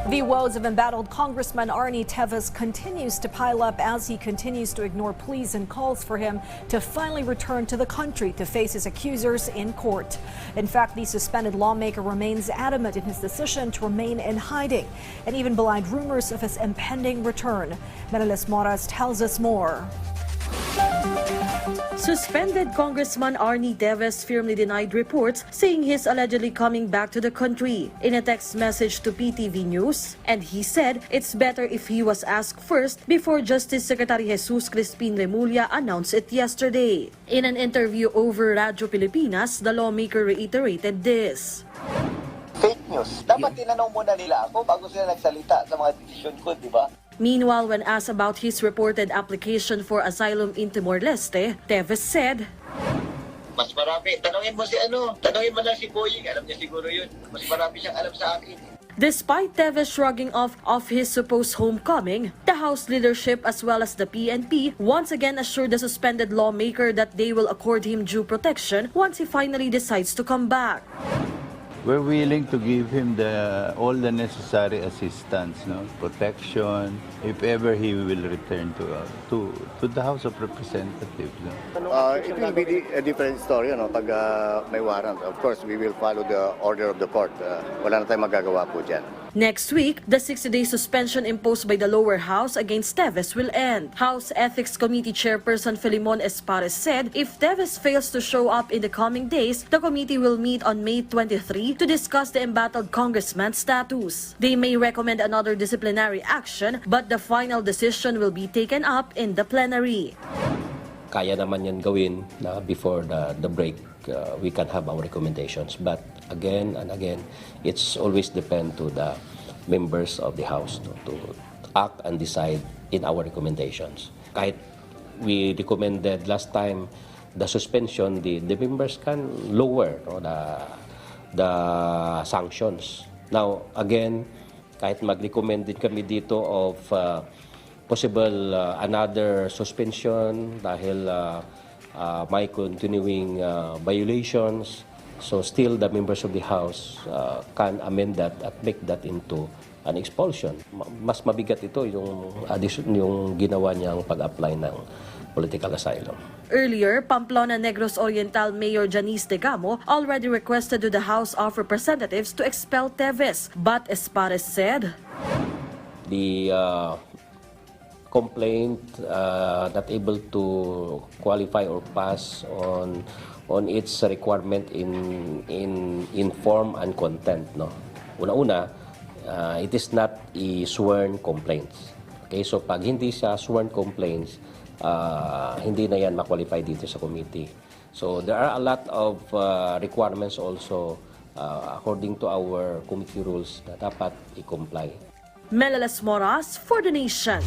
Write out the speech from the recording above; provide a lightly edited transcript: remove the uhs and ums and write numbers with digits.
The woes of embattled Congressman Teves continues to pile up as he continues to ignore pleas and calls for him to finally return to the country to face his accusers in court. In fact, the suspended lawmaker remains adamant in his decision to remain in hiding and even belied rumors of his impending return. Menelas Moras tells us more. Suspended Congressman Teves firmly denied reports saying he's allegedly coming back to the country. In a text message to PTV News, and he said it's better if he was asked first before Justice Secretary Jesus Crispin Remulla announced it yesterday. In an interview over Radyo Pilipinas, the lawmaker reiterated this. Fake news. Dapat tinanong muna nila ako bago sila nagsalita sa mga desisyon ko, di ba? Meanwhile, when asked about his reported application for asylum in Timor-Leste, Teves said, Mas marami. Tanungin mo tanungin mo lang si Boying. Alam niya siguro yun. Mas marami siyang alam sa akin. Despite Teves shrugging off his supposed homecoming, the House leadership as well as the PNP once again assured the suspended lawmaker that they will accord him due protection once he finally decides to come back. We're willing to give him all the necessary assistance, protection, if ever he will return to the House of Representatives. It will be a different story, pag may warrant. Of course, we will follow the order of the court. Wala na tayong magagawa po dyan. Next week, the 60-day suspension imposed by the lower house against Teves will end. House Ethics Committee Chairperson Filimon Espares said if Teves fails to show up in the coming days, the committee will meet on May 23 to discuss the embattled congressman's status. They may recommend another disciplinary action, but the final decision will be taken up in the plenary. Kaya naman yan gawin na before the break. We can have our recommendations, but again and again, it's always depend to the members of the House to act and decide in our recommendations. Kahit we recommended last time the suspension, the members can lower the sanctions. Now again, kahit mag-recommend din kami dito of possible another suspension dahil may continuing violations. So still the members of the House can amend that at make that into an expulsion. Mas mabigat ito yung ginawa niyang pag-apply ng political asylum. Earlier, Pamplona Negros Oriental Mayor Janice Tegamo already requested to the House of Representatives to expel Teves, but Espares said, the complaint not able to qualify or pass on its requirement in form and content. Una-una, it is not a sworn complaints. Okay, so pag hindi siya sworn complaints, hindi na yan ma-qualify dito sa committee. So there are a lot of requirements also according to our committee rules na dapat i-comply. Menelas Moras for the Nation.